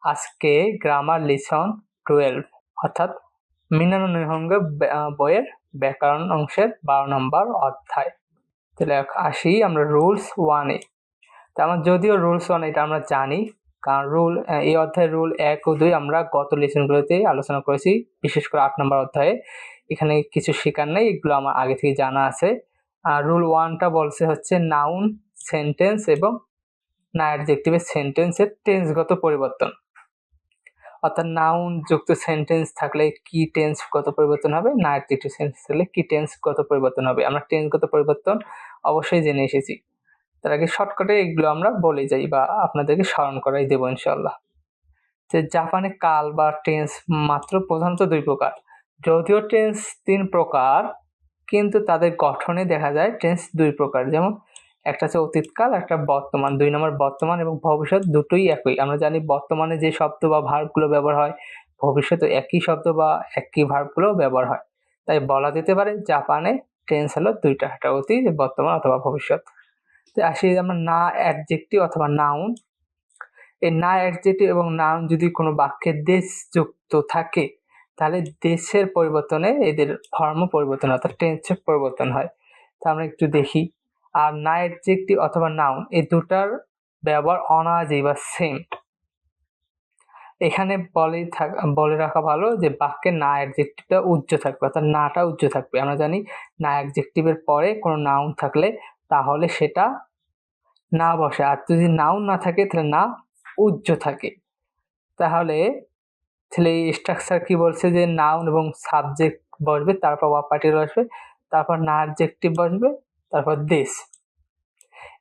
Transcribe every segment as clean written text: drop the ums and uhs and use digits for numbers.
আজকে grammar listen 12 অর্থাৎ মিনানো নিহঙ্গ বইয়ের ব্যাকরণ অংশের 12 নম্বর অধ্যায়। তাহলে আসি আমরা রুলস 1-এ। তো আমার যদিও রুলস 1 এটা আমরা জানি, কারণ এই অধ্যায়ের রুল 1 ও 2 আমরা গত লেসনগুলোতে আলোচনা করেছি, বিশেষ করে 8 নম্বর অধ্যায়ে। এখানে কিছু শেখার নেই, এগুলো আমার আগে থেকে জানা আছে। আর রুল 1টা বলছে হচ্ছে নাউন, সেন্টেন্স এবং না অ্যাডজেক্টিভের সেন্টেন্সের টেন্সগত পরিবর্তন। অর্থাৎ নাউন যুক্ত সেন্টেন্স থাকলে কি টেন্সগত পরিবর্তন হবে, না অ্যাডজেক্টিভ সেন্টেন্স থাকলে কি টেন্সগত পরিবর্তন হবে। আমরা টেন্সগত পরিবর্তন অবশ্যই জেনে এসেছি। তার আগে শর্টকাটে এগুলো আমরা বলে যাই বা আপনাদেরকে স্মরণ করাই দেবো ইনশাল্লাহ। যে জাপানে কাল বা টেন্স মাত্র প্রধানত 2 প্রকার। যদিও টেন্স 3 প্রকার, কিন্তু তাদের গঠনে দেখা যায় টেন্স 2 প্রকার। যেমন একটা হচ্ছে অতীতকাল, একটা বর্তমান। 2 নম্বর বর্তমান এবং ভবিষ্যৎ দুটোই একই। আমরা জানি বর্তমানে যে শব্দ বা ভার্বগুলো ব্যবহার হয়, ভবিষ্যতে একই শব্দ বা একই ভার্বগুলো ব্যবহার হয়। তাই বলা যেতে পারে জাপানে টেন্স হলো 2টা, একটা অতীত, বর্তমান অথবা ভবিষ্যৎ। তো আসি আমরা না অ্যাডজেক্টিভ অথবা নাউন। এই না অ্যাডজেক্টিভ এবং নাউন যদি কোনো বাক্যে দেশ যুক্ত থাকে, তাহলে দেশের পরিবর্তনে এদের ফর্ম পরিবর্তন হয়, অর্থাৎ টেন্সের পরিবর্তন হয়। তা আমরা একটু দেখি। আর না অ্যাডজেক্টিভ অথবা নাউন এই দুটার ব্যবহার অনায়াসি বা সেম। এখানে বলে রাখা ভালো যে বাক্যে না অ্যাডজেক্টিভটা উজ্জ্ব থাকবে, অর্থাৎ নাটা উজ্জ্ব থাকবে। আমরা জানি না অ্যাডজেক্টিভের পরে কোনো নাউন থাকলে তাহলে সেটা না বসে, আর যদি নাউন না থাকে তাহলে না উজ্জ্ব থাকে। তাহলে এই স্ট্রাকচার কি বলছে যে নাউন এবং সাবজেক্ট বসবে, তারপর ভার্ব পার্টিকেল বসবে, তারপর না অ্যাডজেক্টিভ বসবে, তারপর দেশ।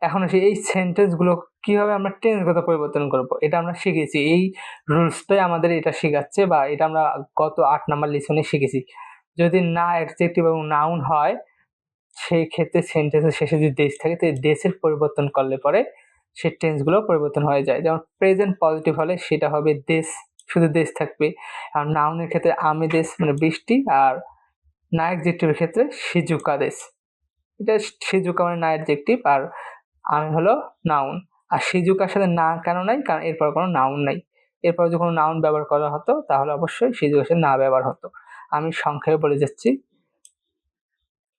এখন আসি এই সেন্টেন্সগুলো কিভাবে আমরা টেন্সগত পরিবর্তন করব, এটা আমরা শিখেছি। এই রুলসটাই আমাদের এটা শেখাচ্ছে, বা এটা আমরা গত 8 নম্বর লেসনে শিখেছি। যদি না অ্যাডজেক্টিভ এবং নাউন হয়, সেই ক্ষেত্রে সেন্টেন্সের শেষে যদি দেশ থাকে, তো দেশের পরিবর্তন করলে পরে সে টেন্সগুলো পরিবর্তন হয়ে যায়। যেমন প্রেজেন্ট পজিটিভ হলে সেটা হবে দেশ, শুধু দেশ থাকবে। আর নাউনের ক্ষেত্রে আমি দেশ মানে বৃষ্টি, আর না অ্যাডজেক্টিভের ক্ষেত্রে শিজুকা দেশ। এটা শিজুকা মানে না অ্যাডজেক্টিভ, আর আমি হলো নাউন। আর শিজুকার সাথে না কেন নাই, কারণ এরপর কোনো নাউন নাই। এরপর যখন নাউন ব্যবহার করা হতো তাহলে অবশ্যই শিজুকার সাথে না ব্যবহার হতো। আমি সংক্ষেপে বলে যাচ্ছি।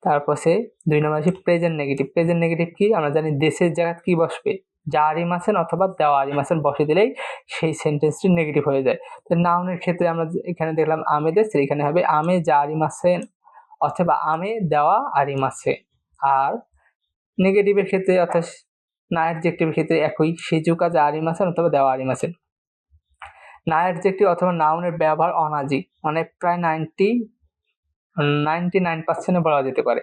তারপর 2 নম্বর আছে প্রেজেন্ট নেগেটিভ। প্রেজেন্ট নেগেটিভ কি, আমরা জানি দেশের জায়গায় কি বসবে, যারিমাসেন অথবা দেওয়ারিমাসেন বসে দিলেই সেই সেন্টেন্সটি নেগেটিভ হয়ে যায়। তো নাউনের ক্ষেত্রে আমরা এখানে দেখলাম আমেদের, এখানে হবে আমে যারিমাসেন অথবা আমে দেওয়া আরিমাসে। আর নেগেটিভের ক্ষেত্রে অর্থাৎ না অ্যাডজেক্টিভের ক্ষেত্রে একই, শিজুকা যারিমাসেন অথবা দেওয়া আরিমাসেন। না অ্যাডজেক্টিভ অথবা নাউনের ব্যবহার অনাজি, মানে প্রায় 99% বলা যেতে পারে।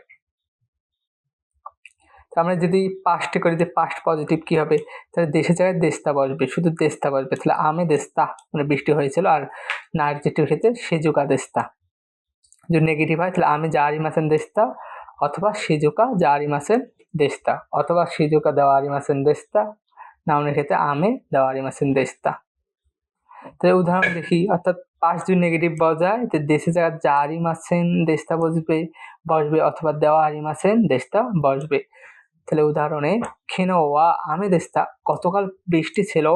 আমরা যদি পাস্টে করি, যে পাস্ট পজিটিভ কি হবে, তাহলে দেশের জায়গায় দেশতা বসবে, শুধু দেশতা বসবে। তাহলে আমে দেশতা মানে বৃষ্টি হয়েছিল। আর না অ্যাডজেক্টিভের ক্ষেত্রে শিজুকা দেশতা। যদি নেগেটিভ হয় তাহলে আমি যারিমাসেন দেশতা অথবা শিজুকা যারিমাসেন দেশতা অথবা শিজুকা দেওয়ারিমাসেন দেশতা। নাউনের ক্ষেত্রে আমে দেওয়ারিমাসেন দেশতা। তাহলে উদাহরণ দেখি, অর্থাৎ পাস্ট যদি নেগেটিভ বসায় তো দেশের জায়গায় যারিমাসেন দেশতা বসবে অথবা দেওয়ারিমাসেন দেশতা বসবে। তাহলে উদাহরণে খেনোয়া আমি দেশতা, গতকাল বৃষ্টি ছিল,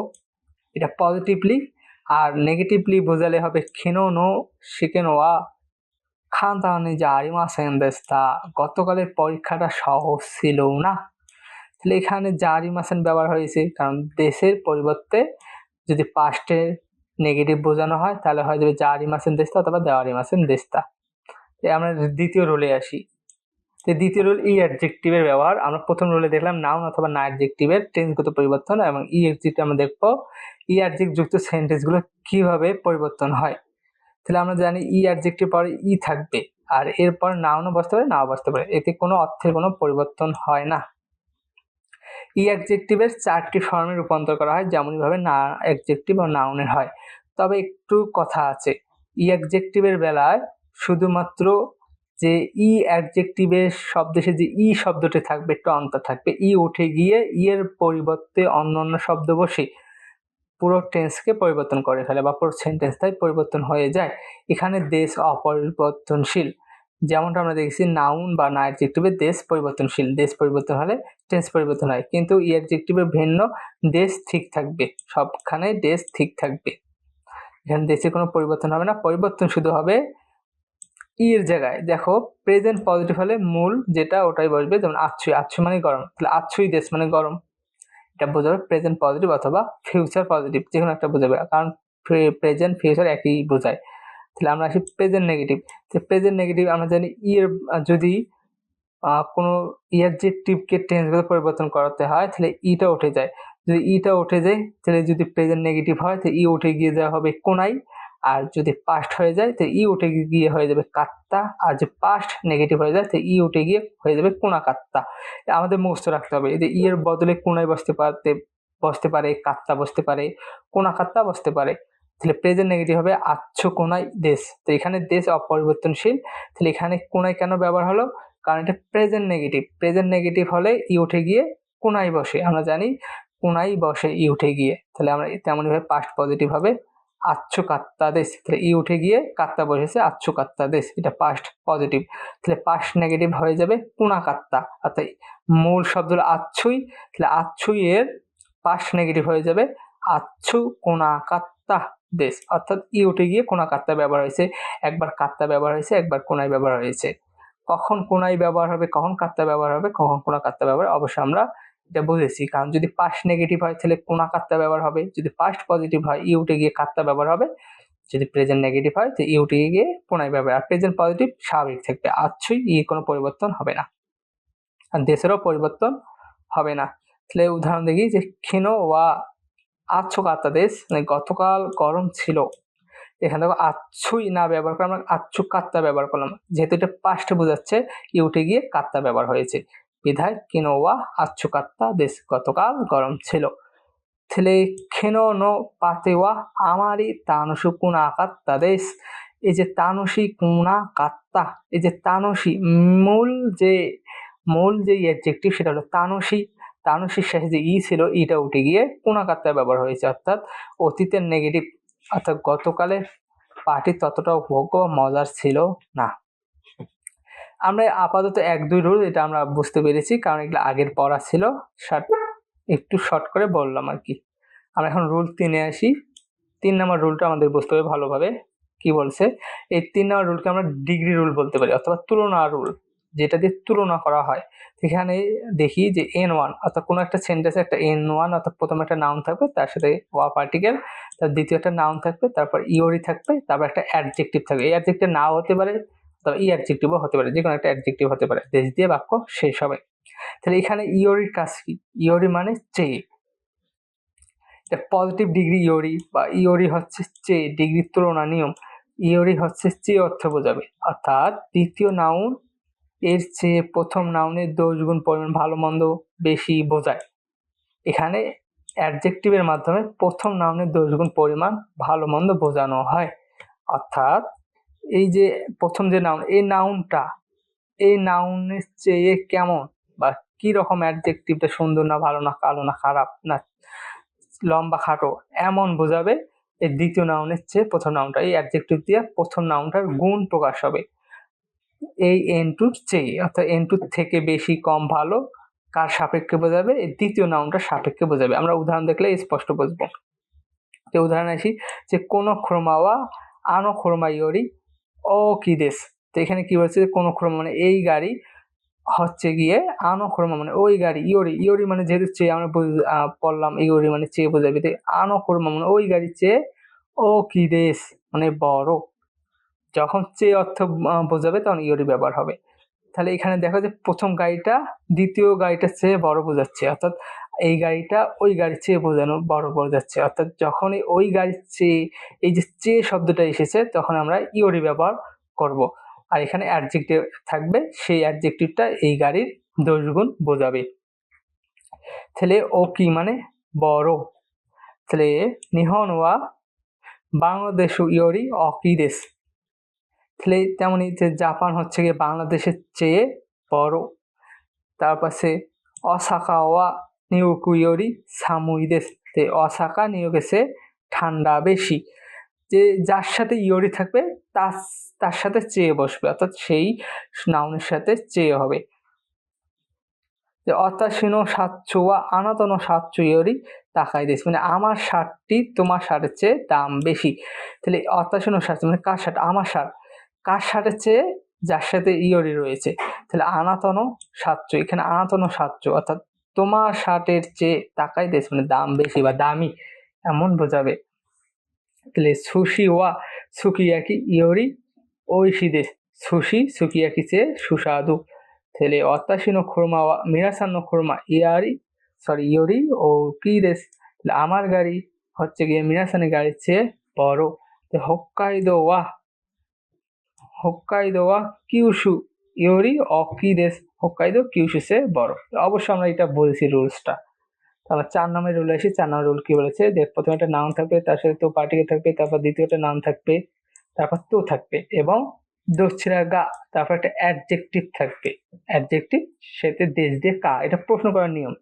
এটা পজিটিভলি। আর নেগেটিভলি বোঝালে হবে খেনো নো শিকেনোয়া খান্তানি জারিমাসেন দেশতা, গতকালের পরীক্ষাটা সহজ ছিল না। তাহলে এখানে জারিমাসেন ব্যবহার হয়েছে, কারণ দেশের পরিবর্তে যদি পাস্টের নেগেটিভ বোঝানো হয় তাহলে হয়ে যাবে জারিমাসেন দেশতা অথবা দেওয়ারিমাসেন দেশতা। আমরা দ্বিতীয় রোলে আসি। দ্বিতীয় রুল ই অ্যাডজেক্টিভের ব্যবহার। আমরা প্রথম রুলে দেখলাম নাউন অথবা না অ্যাডজেক্টিভের টেন্সগত পরিবর্তন, এবং ই অ্যাডজেক্টিভ আমরা দেখবো ই অ্যাডজেক্টিভ যুক্ত সেন্টেন্সগুলো কিভাবে পরিবর্তন হয়। তাহলে আমরা জানি ই অ্যাডজেক্টিভ পরে ই থাকবে, আর এরপর নাউনও বসতে পারে, নাও বসতে পারে, এতে কোনো অর্থের কোনো পরিবর্তন হয় না। ই অ্যাডজেক্টিভের 4টি ফর্মে রূপান্তর করা হয়, যেমনভাবে না অ্যাডজেক্টিভ ও নাউনের হয়। তবে একটু কথা আছে, ই অ্যাডজেক্টিভের বেলায় শুধুমাত্র যে ই অ্যাডজেক্টিভের শব্দে যে ই শব্দটি থাকবে একটু অন্তর থাকবে, ই উঠে গিয়ে ই এর পরিবর্তে অন্য শব্দ বসে পুরো টেন্সকে পরিবর্তন করে ফেলে বা পুরো সেন্টেন্সটাই পরিবর্তন হয়ে যায়। এখানে দেশ অপরিবর্তনশীল, যেমনটা আমরা দেখেছি নাউন বা না অ্যাডজেক্টিভের দেশ পরিবর্তনশীল, দেশ পরিবর্তন হলে টেন্স পরিবর্তন হয়। কিন্তু ই অ্যাডজেক্টিভের ভিন্ন, দেশ ঠিক থাকবে, সবখানে দেশ ঠিক থাকবে। এখানে দেশে কোনো পরিবর্তন হবে না, পরিবর্তন শুধু হবে এর জায়গায়। দেখো প্রেজেন্ট পজিটিভ হলে মূল যেটা ওটাই বসবে, যেমন আচ্ছুই, আচ্ছু মানে গরম, তাহলে আচ্ছুই দেশ মানে গরম, এটা বোঝাবে প্রেজেন্ট পজিটিভ অথবা ফিউচার পজিটিভ, যে কোনো একটা বোঝাবে, কারণ প্রেজেন্ট ফিউচার একই বোঝায়। তাহলে আমরা আসি প্রেজেন্ট নেগেটিভ। তো প্রেজেন্ট নেগেটিভ আমরা জানি ইয়ের যদি কোনো অ্যাডজেক্টিভকে টেন্স করে পরিবর্তন করাতে হয় তাহলে ইটা উঠে যায়। যদি ইটা উঠে যায় তাহলে যদি প্রেজেন্ট নেগেটিভ হয় তো ই উঠে গিয়ে দেওয়া হবে কোনায়, আর যদি পাস্ট হয়ে যায় তো ই উঠে গিয়ে হয়ে যাবে কাত্তা, আর যদি পাস্ট নেগেটিভ হয়ে যায় তো ই উঠে গিয়ে হয়ে যাবে কোনা কাত্তা। আমাদের মুখস্থ রাখতে হবে, এই যে ইয়ের বদলে কোনায় বসতে পারে, কাত্তা বসতে পারে, কোনা কাত্তা বসতে পারে। তাহলে প্রেজেন্ট নেগেটিভ হবে আচ্ছ কোনায় দেশ। তো এখানে দেশ অপরিবর্তনশীল, তাহলে এখানে কোনায় কেন ব্যবহার হলো, কারণ এটা প্রেজেন্ট নেগেটিভ। প্রেজেন্ট নেগেটিভ হলে ই উঠে গিয়ে কোনায় বসে, আমরা জানি কোনায় বসে ই উঠে গিয়ে। তাহলে আমরা তেমনইভাবে পাস্ট পজিটিভ হবে আচ্ছু কাত্তা দেশ, তাহলে ই উঠে গিয়ে কাত্তা বসেছে আচ্ছু কাত্তা দেশ, এটা পাস্ট পজিটিভ। তাহলে পাস্ট নেগেটিভ হয়ে যাবে কোনা কাত্তা, অর্থাৎ মূল শব্দ হলো আচ্ছুই, তাহলে আচ্ছুই এর পাস্ট নেগেটিভ হয়ে যাবে আচ্ছু কোনা কাত্তা দেশ, অর্থাৎ ই উঠে গিয়ে কোনা কাত্তা ব্যবহার হয়েছে, একবার কাত্তা ব্যবহার হয়েছে, একবার কোনায় ব্যবহার হয়েছে। কখন কোনায় ব্যবহার হবে, কখন কাত্তা ব্যবহার হবে, কখন কোনা কাত্তা ব্যবহার, অবশ্যই আমরা এটা বুঝেছি। কারণ যদি পাস্ট নেগেটিভ হয় তাহলে কোনা কাত্তা ব্যবহার হবে, যদি পাস্ট পজিটিভ হয় ই উঠে গিয়ে কাত্তা ব্যবহার হবে, যদি প্রেজেন্ট নেগেটিভ হয় তো ই উঠে গিয়ে কোনায় ব্যবহার, আর প্রেজেন্ট পজিটিভ স্বাভাবিক থাকবে, আচ্ছুই ই কোনো পরিবর্তন হবে না, আর দেশেরও পরিবর্তন হবে না। তাহলে উদাহরণ দেখি যে ক্ষীণ ওয়া আচ্ছ কাত্তা দেশ, মানে গতকাল গরম ছিল। এখানে দেখো আচ্ছুই না ব্যবহার করে আমরা আচ্ছু কাত্তা ব্যবহার করলাম, যেহেতু এটা পাস্টে বোঝাচ্ছে ই উঠে গিয়ে কাত্তা ব্যবহার হয়েছে, বিধায় কিনোয়া আচ্ছু কাত্তা দেশ, গতকাল গরম ছিল। তাহলে খেনো নো পাতেওয়া আমারই তানসু কুনা কাত্তা দেশ, এই যে তানসি কুনা কাত্তা, এই যে তানসি মূল যে অ্যাডজেক্টিভ সেটা হলো তানসি, তানসির শেষে যে ই ছিল ইটা উঠে গিয়ে কুনা কাত্তা ব্যবহার হয়েছে, অর্থাৎ অতীতের নেগেটিভ, অর্থাৎ গতকালের পার্টি ততটাও ভোগ্য মজার ছিল না। আমরা আপাতত 1-2 রুল এটা আমরা বুঝতে পেরেছি, কারণ এগুলো আগের পড়া ছিল, একটু শর্ট করে বললাম আর কি। আমরা এখন রুল 3-এ আসি। 3 নম্বর রুলটা আমাদের বুঝতে হবে ভালোভাবে, কি বলছে। এই 3 নম্বর রুলকে আমরা ডিগ্রি রুল বলতে পারি, অথবা তুলনা রুল, যেটা দিয়ে তুলনা করা হয়। সেখানে দেখি যে N1, অর্থাৎ কোনো একটা সেন্টেন্সে একটা N1 অর্থাৎ প্রথমে একটা নাউন থাকবে, তার সাথে ওয়া পার্টিকেল, তার দ্বিতীয় একটা নাউন থাকবে, তারপর ইওরি থাকবে, তারপর একটা অ্যাডজেক্টিভ থাকবে। এই অ্যাডজেক্টিভ নাও হতে পারে, তবে ই অ্যাডজেক্টিভও হতে পারে, যে কোনো একটা অ্যাডজেক্টিভ হতে পারে, দেশ দিয়ে বাক্য শেষ হবে। তাহলে এখানে ইওরির কাজ কি, ইওরি মানে চেয়ে, পজিটিভ ডিগ্রি ইওরি, বা ইওরি হচ্ছে চেয়ে, ডিগ্রির তুলনা নিয়ম, ইওরি হচ্ছে চেয়ে অর্থ বোঝাবে, অর্থাৎ দ্বিতীয় নাউন এর চেয়ে প্রথম নাউনের 10 গুণ পরিমাণ ভালো মন্দ বেশি বোঝায়। এখানে অ্যাডজেক্টিভের মাধ্যমে প্রথম নাউনের 10 গুণ পরিমাণ ভালো মন্দ বোঝানো হয়, অর্থাৎ এই যে প্রথম যে নাউন, এই নাউনটা এই নাউনের চেয়ে কেমন বা কি রকম, অ্যাডজেক্টিভটা সুন্দর না ভালো না কালো না খারাপ না লম্বা খাটো এমন বোঝাবে। এই দ্বিতীয় নাউনের চেয়ে প্রথম নাউনটা, এই অ্যাডজেক্টিভ দিয়ে প্রথম নাউনটার গুণ প্রকাশ হবে এই N2 চেয়ে, অর্থাৎ N2 থেকে বেশি কম ভালো কার সাপেক্ষে বোঝাবে, এই দ্বিতীয় নাউনটার সাপেক্ষে বোঝাবে। আমরা উদাহরণ দেখলে স্পষ্ট বুঝবো। তো উদাহরণ আসি যে কোন ক্রোমাওয়া আনো ক্রোমা ইওরি ও কি দেশ। তো এখানে কি বলছে, কোন ক্রোমা মানে এই গাড়ি, হচ্ছে গিয়ে আনো ক্রোমা মানে ওই গাড়ি, ইওরি ইওরি মানে যেহেতু চেয়ে আমরা পড়লাম, ইওরি মানে চেয়ে বোঝাবে, আনো ক্রোমা মানে ওই গাড়ি চেয়ে, ও কি দেশ মানে বড়, যখন চেয়ে অর্থ বোঝাবে তখন ইওরি ব্যবহার হবে। তাহলে এখানে দেখো যে প্রথম গাড়িটা দ্বিতীয় গাড়িটার চেয়ে বড় বোঝাচ্ছে, অর্থাৎ এই গাড়িটা ওই গাড়ির চেয়ে বোঝানো বড় বোঝাচ্ছে, অর্থাৎ যখনই ওই গাড়ির চেয়ে এই যে চেয়ে শব্দটা এসেছে তখন আমরা ইওরি ব্যবহার করব, আর এখানে অ্যাডজেক্টিভ থাকবে, সেই অ্যাডজেক্টিভটা এই গাড়ির 10 গুণ বোঝাবে। তাহলে ও কি মানে বড়, তাহলে নিহন ওয়া বাংলাদেশ ইওরি অকি দেশ, তাহলে তেমনই যে জাপান হচ্ছে গিয়ে বাংলাদেশের চেয়ে বড়। তারপাশে অসাকা ওয়া নিউকু ইওরি সামুই দেশ, অসাকা নিউকের চেয়ে ঠান্ডা বেশি, যে যার সাথে ইওরি থাকবে তার সাথে চেয়ে বসবে, অর্থাৎ সেই নাউনের সাথে চেয়ে হবে। যে অতাশিনো সাতচু ওয়া আনাতনো সাতচু ইয়োরি তাকাই দেশ, মানে আমার শার্টটি তোমার শার্টের চেয়ে দাম বেশি। তাহলে অতাশিনো সাতচু মানে কার শার্ট? আমার শার্ট। কার শার্টের চেয়ে? যার সাথে ইয়োরি রয়েছে। তাহলে আনাতনো সাতচু, এখানে আনাতনো সাতচু অর্থাৎ তোমার শার্টের চেয়ে তাকাই দেশ মানে দাম বেশি বা দামি এমন বোঝাবে। তাহলে সুশি ওয়া সুকিয়াকি ইয়োরি ওইশি দেশ, সুশি সুকিয়াকি চেয়ে সুস্বাদু। তাহলে অত্যাশি নো খুরমা ওয়া মিনাসান নো খুরমা ইয়োরি ও কি দেশ, তাহলে আমার গাড়ি হচ্ছে গিয়ে মিনাসানের গাড়ির চেয়ে বড়। তো হোক্কাইদো ওয়া কিউশু ইয়োরি ও কি দেশ, হোক্কাইদো কিউশু সে বড়। অবশ্যই আমরা এটা বলছি রুলসটা। আমরা 4 নম্বরের রুলে আসি। 4 নম্বর রুল কি বলেছে যে প্রথমে একটা নাউন থাকবে, তার সাথে তো পার্টিকেল থাকবে, তারপর দ্বিতীয়টা নাউন থাকবে, তারপর তো থাকবে এবং দোছরা গা, তারপর একটা অ্যাডজেক্টিভ থাকবে। অ্যাডজেক্টিভ সাথে দেশ দিয়ে কা, এটা প্রশ্ন করার নিয়ম।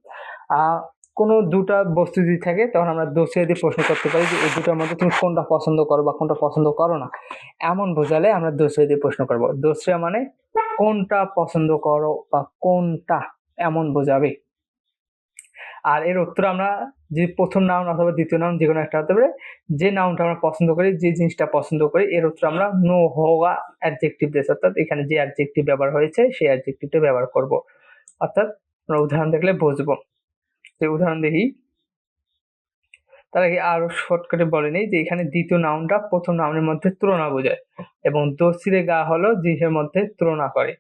কোনো দুটা বস্তু যদি থাকে তখন আমরা দোষে দিয়ে প্রশ্ন করতে পারি যে এই দুটার মধ্যে তুমি কোনটা পছন্দ করো বা কোনটা পছন্দ করো না, এমন বোঝালে আমরা দোষে দিয়ে প্রশ্ন করবো। দোষরা মানে কোনটা পছন্দ করো বা কোনটা, এমন বোঝাবে। আর এর উত্তর আমরা যে প্রথম নাউন অথবা দ্বিতীয় নাউন যে কোনো একটা হতে পারে, যে নাউনটা আমরা পছন্দ করি, যে জিনিসটা পছন্দ করি, এর উত্তর আমরা নো হোগা অ্যাডজেক্টিভ দিয়ে, অর্থাৎ এখানে যে অ্যাডজেক্টিভ ব্যবহার হয়েছে সেই অ্যাডজেক্টিভটা ব্যবহার করব। অর্থাৎ আমরা উদাহরণ দেখলে বুঝবো। যে উদাহরণ দেখি তার আগে আরো শর্টকাটে বলে নেই যে এখানে দ্বিতীয় নাউনটা প্রথম নাউনের মধ্যে তুলনা বোঝায় এবং দোসিরে গা হলো জিনিসের মধ্যে তুলনা করে,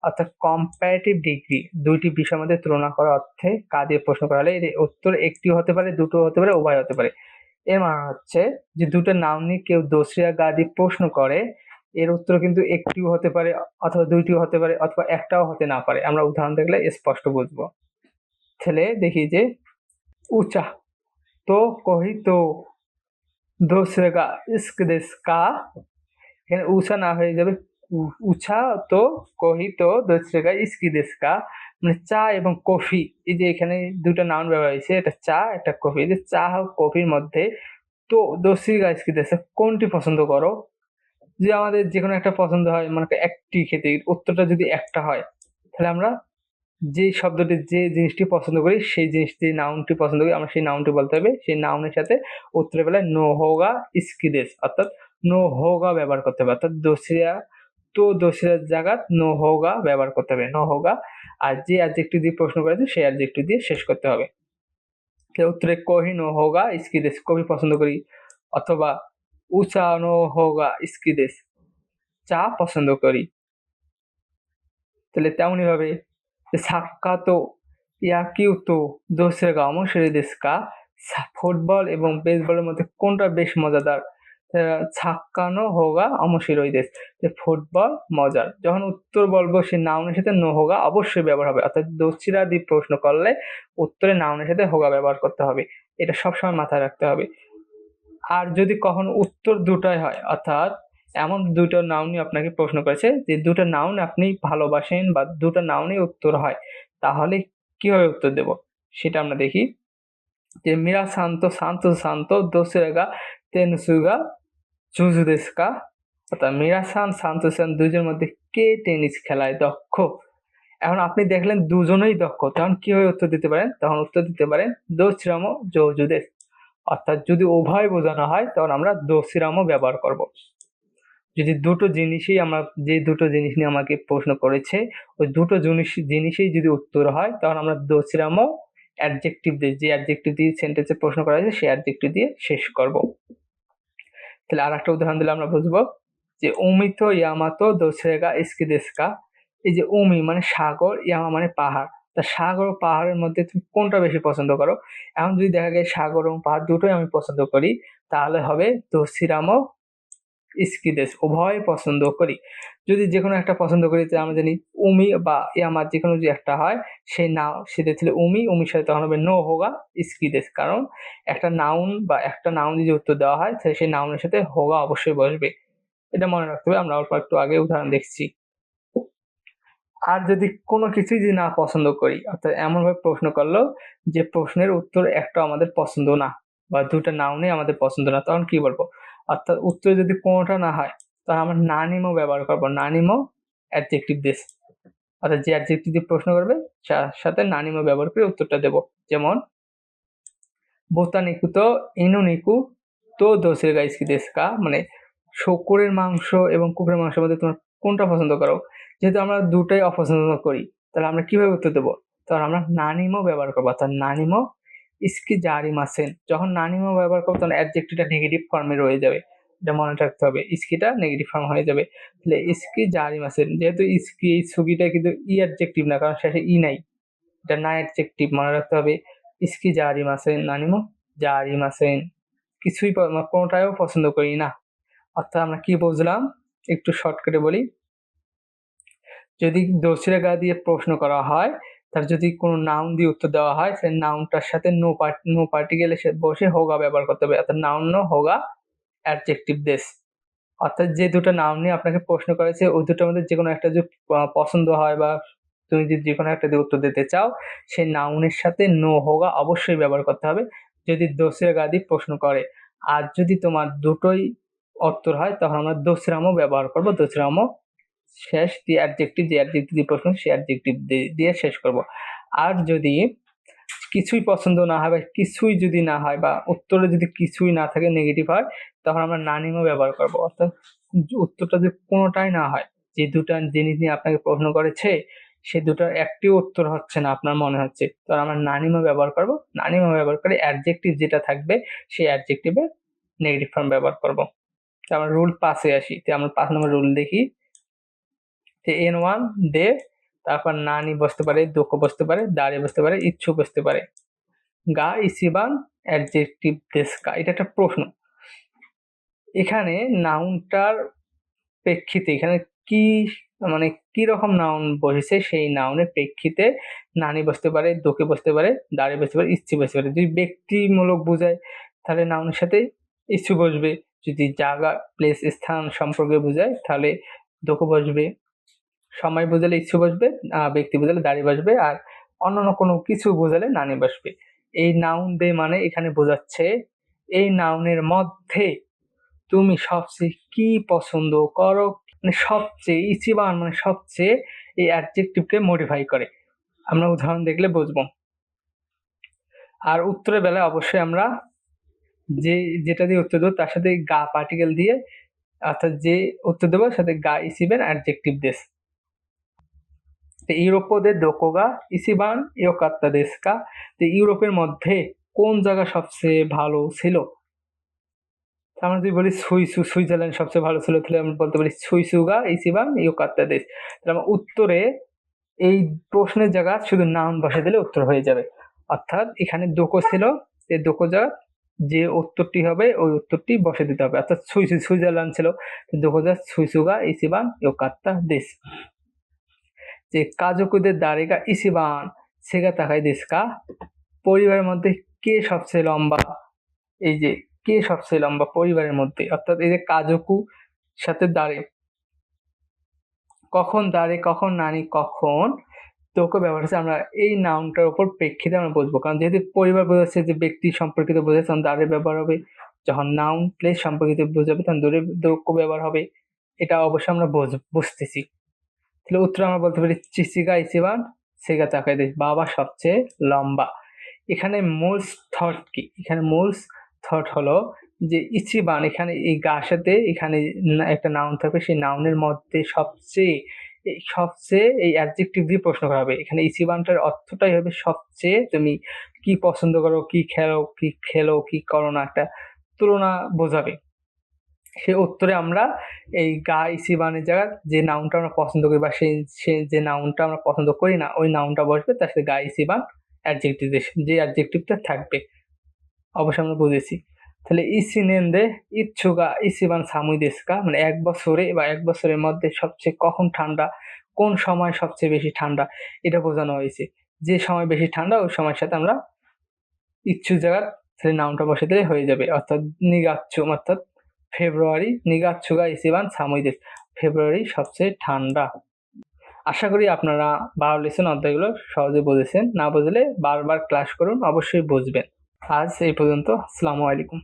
অর্থাৎ কম্পারেটিভ ডিগ্রি, দুইটি বিষয়ের মধ্যে তুলনা করার অর্থে কা দিয়ে প্রশ্ন করা হলে এর উত্তর একটি হতে পারে, দুটো হতে পারে, উভয় হতে পারে। এর মানে হচ্ছে যে দুটো নাউন নিয়ে কেউ দোসিরা গা দিয়ে প্রশ্ন করে, এর উত্তর কিন্তু একটিও হতে পারে অথবা দুইটিও হতে পারে অথবা একটাও হতে না পারে। আমরা উদাহরণ দেখলে স্পষ্ট বুঝবো। ছেলে দেখি যে উচা তো কহি তো दूसरे का इश्क देश का, এখানে উষা না হয়ে যাবে উছা, তো কহি তো दूसरे का इश्क देश का, মানে চা এবং কফি, এই যে এখানে দুটো নাউন ব্যবহার হয়েছে, এটা চা একটা কফি। এই যে চা ও কফির মধ্যে তো दूसरे का इश्क देश কোনটি পছন্দ করো? যে আমাদের যে কোনো একটা পছন্দ হয়, মানে একটি খেতে উত্তরটা যদি একটা হয় তাহলে আমরা যে শব্দটি যে জিনিসটি পছন্দ করি সেই জিনিসটি নাউনটি পছন্দ করি আমরা সেই নাউনটি বলতে হবে। সেই নাউনের সাথে উত্তরের বেলায় নো হোগা ইসকি দেশ অর্থাৎ নো হোগা ব্যবহার করতে হবে, অর্থাৎ দোসরিয়া তো দোসরিয়ার জায়গায় নো হোগা ব্যবহার করতে হবে, নো হোগা। আর যে অ্যাডজেক্টিভ দিয়ে প্রশ্ন করেছে সেই অ্যাডজেক্টিভ দিয়ে শেষ করতে হবে। উত্তরে কহি নো হোগা ইসকি দেশ, কবি পছন্দ করি, অথবা উচা নো হোগা ইসকি দেশ, চা পছন্দ করি। তাহলে তেমনই ভাবে সাক্কা তো ইয়াকিউ তো দোসরা গা অমশরি দেশকা, ফুটবল এবং বেসবলের মধ্যে কোনটা বেশ মজাদার? ছাক্কানো হোগা অমশিরোই দেশ, যে ফুটবল মজার। যখন উত্তর বলবো সে নাউনের সাথে নো হোগা অবশ্যই ব্যবহার হবে, অর্থাৎ দোসিরা দিয়ে প্রশ্ন করলে উত্তরে নাউনের সাথে হোগা ব্যবহার করতে হবে, এটা সবসময় মাথায় রাখতে হবে। আর যদি কখনো উত্তর দুটাই হয়, অর্থাৎ এমন দুটো নাউনই আপনাকে প্রশ্ন করেছে যে দুটো নাউন আপনি ভালোবাসেন বা দুটো নাউনই উত্তর হয়, তাহলে কিভাবে উত্তর দেব সেটা আমরা দেখি। যে মিরা শান্ত শান্ত শান্ত দোসরেগা তেনসুগা জুজু দেশকা, অর্থাৎ মিরা শান্ত দুজনের মধ্যে কে টেনিস খেলায় দক্ষ? এখন আপনি দেখলেন দুজনেই দক্ষ, তখন কিভাবে উত্তর দিতে পারেন? তখন উত্তর দিতে পারেন দোশ্রাম জৌজুদেশ, অর্থাৎ যদি উভয় বোঝানো হয় তখন আমরা দোসিরামও ব্যবহার করব। যদি দুটো জিনিসই আমরা যে দুটো জিনিস নিয়ে আমাকে প্রশ্ন করেছে ওই দুটো জিনিসেই যদি উত্তর হয় তখন আমরা দোসিরামও অ্যাডজেক্টিভ দিয়ে, যে অ্যাডজেক্টিভ দিয়ে সেন্টেন্সে প্রশ্ন করা হয়েছে সেই অ্যাডজেক্টিভ দিয়ে শেষ করব। তাহলে আর একটা উদাহরণ দিলে আমরা বুঝবো যে উমিতো ইয়ামাতো দোসরেগা ইসকি দেশকা, এই যে উমি মানে সাগর, ইয়ামা মানে পাহাড়, তা সাগর ও পাহাড়ের মধ্যে তুমি কোনটা বেশি পছন্দ করো? এখন যদি দেখা যায় সাগর এবং পাহাড় দুটোই আমি পছন্দ করি তাহলে হবে দোসিরামও ইসকি দেশ, উভয় পছন্দ করি। যদি যে কোনো একটা পছন্দ করি তাহলে আমরা জানি উমি বা ইয়ামা যে কোনো যদি একটা হয় সেই নাও সেটা ছিল উমির সাথে তখন হবে নো হোগা ইসকি দেশ, কারণ একটা নাউন বা একটা নাউন যদি উত্তর দেওয়া হয় তাহলে সেই নাউনের সাথে হোগা অবশ্যই বসবে, এটা মনে রাখতে হবে। আমরা অল্প একটু আগে উদাহরণ দেখছি। আর যদি কোনো কিছুই যদি না পছন্দ করি, অর্থাৎ এমনভাবে প্রশ্ন করলো যে প্রশ্নের উত্তর একটা আমাদের পছন্দ না বা দুটো নাউনই আমাদের পছন্দ না, তখন কি বলবো? অর্থাৎ উত্তর যদি কোনোটা না হয় তখন আমরা নানিমো ব্যবহার করবো, নানিমো অ্যাডজেক্টিভ দেশ। অর্থাৎ যে অ্যাডজেক্টিভ দিয়ে প্রশ্ন করবে তার সাথে নানিমো ব্যবহার করে উত্তরটা দেব। যেমন বোতানিকু তো ইনুনিকু তো দোসের গাইসকি দেশকা, মানে শূকরের মাংস এবং কুকুরের মাংসের মধ্যে তোমরা কোনটা পছন্দ করো? যেহেতু আমরা দুটাই অপছন্দ করি, তাহলে আমরা কিভাবে উত্তর দেবো? তখন আমরা নানিমো ব্যবহার করবো। অর্থাৎ নানিমো ইসকি জারিমাসেন। যখন নানিমো ব্যবহার করবো তখন অ্যাডজেক্টিভটা নেগেটিভ ফর্মে রয়ে যাবে, এটা মনে রাখতে হবে। ইসকিটা নেগেটিভ ফর্ম হয়ে যাবে। তাহলে ইসকি জারিমাসেন, যেহেতু ইসকি এই সুগিটা কিন্তু ই অ্যাডজেক্টিভ না, কারণ শেষে ই নাই, এটা না অ্যাডজেক্টিভ, মনে রাখতে হবে। ইসকি জারিমাসেন নানিমো জারিমাসেন, কিছুই কোনোটাও পছন্দ করি না। অর্থাৎ আমরা কি বুঝলাম একটু শর্টকাটে বলি। যদি দোসরা গা দিয়ে প্রশ্ন করা হয়, তার যদি কোনো নাউন দিয়ে উত্তর দেওয়া হয়, সেই নাউনটার সাথে নো পার্টিকেল এসে বসে হোগা ব্যবহার করতে হবে। অর্থাৎ নাউন নো হোগা অ্যাডজেক্টিভ দেশ। অর্থাৎ যে দুটো নাউন নিয়ে আপনাকে প্রশ্ন করেছে ওই দুটোর মধ্যে যে কোনো একটা যদি পছন্দ হয় বা তুমি যদি যে কোনো একটা দিয়ে উত্তর দিতে চাও, সেই নাউনের সাথে নো হোগা অবশ্যই ব্যবহার করতে হবে যদি দোসরা গা দিয়ে প্রশ্ন করে। আর যদি তোমার দুটোই উত্তর হয় তখন আমরা দোসরামও ব্যবহার করব। দোসরামও শেষ দিয়ে অ্যাডজেক্টিভ, যে অ্যাডজেক্টিভ দিয়ে প্রশ্ন সেই অ্যাডজেক্টিভ দিয়ে শেষ করব। আর যদি কিছুই পছন্দ না হয় বা কিছুই যদি না হয় বা উত্তরে যদি কিছুই না থাকে, নেগেটিভ হয়, তখন আমরা নানিমও ব্যবহার করব। অর্থাৎ উত্তরটা যদি কোনোটাই না হয়, যে দুটা জিনিস নিয়ে আপনাকে প্রশ্ন করেছে সে দুটার একটিও উত্তর হচ্ছে না আপনার মনে হচ্ছে, তখন আমরা নানিমও ব্যবহার করব। নানিমও ব্যবহার করে অ্যাডজেক্টিভ যেটা থাকবে সেই অ্যাডজেক্টিভে নেগেটিভ ফর্ম ব্যবহার করব। তো আমরা রুল 5-এ আসি। তো আমরা 5 নম্বর রুল দেখি। যে N1 দে, তারপর নানি বসতে পারে, দোকো বসতে পারে, দাঁড়িয়ে বসতে পারে, ইচ্ছু বসতে পারে। গা ইসিবান অ্যাডজেক্টিভ দেশকা, এটা একটা প্রশ্ন। এখানে নাউনটার প্রেক্ষিতে এখানে কি মানে কি রকম নাউন বসেছে সেই নাউনের প্রেক্ষিতে নানি বসতে পারে, দোকে বসতে পারে, দাঁড়িয়ে বসতে পারে, ইচ্ছু বসতে পারে। যদি ব্যক্তিমূলক বোঝায় তাহলে নাউনের সাথে ইচ্ছু বসবে। যদি জায়গা, প্লেস, স্থান সম্পর্কে বোঝায় তাহলে দোকো বসবে। সময় বোঝালে ইচ্ছু বসবে, ব্যক্তি বোঝালে দাঁড়িয়ে বসবে, আর অন্যান্য কোনো কিছু বোঝালে নানি বসবে। এই নাউন দে মানে এখানে বোঝাচ্ছে এই নাউনের মধ্যে তুমি সবচেয়ে কি পছন্দ করো, মানে সবচেয়ে ইচিবান মানে সবচেয়ে এই অ্যাডজেক্টিভকে মডিফাই করে। আমরা উদাহরণ দেখলে বুঝবো। আর উত্তরের বেলায় অবশ্যই আমরা যেটা দিয়ে উত্তর দেবো তার সাথে গা পার্টিকেল দিয়ে, অর্থাৎ যে উত্তর দেবো সাথে গা ইসিবেন অ্যাডজেক্টিভ দেশ। ইউরোপোদের দোকোগা ইসিবান ইয়োকাত্তা দেশকা, তো ইউরোপের মধ্যে কোন জায়গা সবচেয়ে ভালো ছিল? আমরা যদি বলি সুইজারল্যান্ড সবচেয়ে ভালো ছিল, তাহলে আমরা বলতে পারি সুইসুগা ইসিবান ইয়োকাত্তা দেশ। তাহলে আমরা উত্তরে এই প্রশ্নের জায়গা শুধু নাউন বসে দিলে উত্তর হয়ে যাবে। অর্থাৎ এখানে দোকো ছিল, এই দোকো জায়গা যে উত্তরটি হবে ওই উত্তরটি বসে দিতে হবে। অর্থাৎ সুইজারল্যান্ড ছিল, দোকো যা সুইসুগা ইসিবান ইয়োকাত্তা দেশ। যে কাজকুদের দাড়িকা ইসিবান সেগা তাকাই দেশকা, পরিবারের মধ্যে কে সবচেয়ে লম্বা? এই যে কে সবচেয়ে লম্বা পরিবারের মধ্যে, অর্থাৎ এই যে কাজকু সাথে দাঁড়ে, কখন দাঁড়ে, কখন নানি, কখন তোকে ব্যবহার হচ্ছে, আমরা এই নাউনটার উপর প্রেক্ষিতে আমরা বুঝবো। কারণ যেহেতু পরিবার বোঝাচ্ছে, যে ব্যক্তি সম্পর্কিত বোঝাচ্ছে তখন দাঁড়ে ব্যবহার হবে, যখন নাউন প্লেস সম্পর্কিত বোঝাবে তখন দোকে ব্যবহার হবে। এটা অবশ্যই আমরা বুঝতেছি। তাহলে উত্তর আমরা বলতে পারি চিচিগা ইচিবান সেগা তাকাই দেশ, বাবা সবচেয়ে লম্বা। এখানে মূল থট কি? এখানে মূল থট হলো যে ইচিবান, এখানে এই গা সাথে এখানে একটা নাউন থাকবে, সেই নাউনের মধ্যে সবচেয়ে এই অ্যাডজেক্টিভ দিয়ে প্রশ্ন করা হবে। এখানে ইচিবানটার অর্থটাই হবে সবচেয়ে, তুমি কি পছন্দ করো, কি খেলো, কি করো না, একটা তুলনা বোঝাবে। সে উত্তরে আমরা এই গা ইসিবানের জায়গায় যে নাউনটা আমরা পছন্দ করি বা সে যে নাউনটা আমরা পছন্দ করি না ওই নাউনটা বসবে, তার সাথে গা ইসিবান অ্যাডজেক্টিভ যে অ্যাডজেক্টিভটা থাকবে। অবশ্যই আমরা বুঝেছি। তাহলে ইসিনেন্দে ইচ্ছুগা ইসিবান সামুই দেশকা, মানে 1 বছরে বা 1 বছরের মধ্যে সবচেয়ে কখন ঠান্ডা, কোন সময় সবচেয়ে বেশি ঠান্ডা, এটা বোঝানো হয়েছে। যে সময় বেশি ঠান্ডা ওই সময়ের সাথে আমরা ইচ্ছু জায়গার নাউনটা বসে দিলে হয়ে যাবে। অর্থাৎ নিগাচ্ছু অর্থাৎ ফেব্রুয়ারি, নিগাচ্ছুগা ইসিবান সামুই দেশ, ফেব্রুয়ারি সবচেয়ে ঠান্ডা। আশা করি আপনারা 12 লেসন অধ্যায়গুলো সহজে বুঝেছেন। না বুঝলে বারবার ক্লাস করুন, অবশ্যই বুঝবেন। আজ এই পর্যন্ত। আসসালামু আলাইকুম।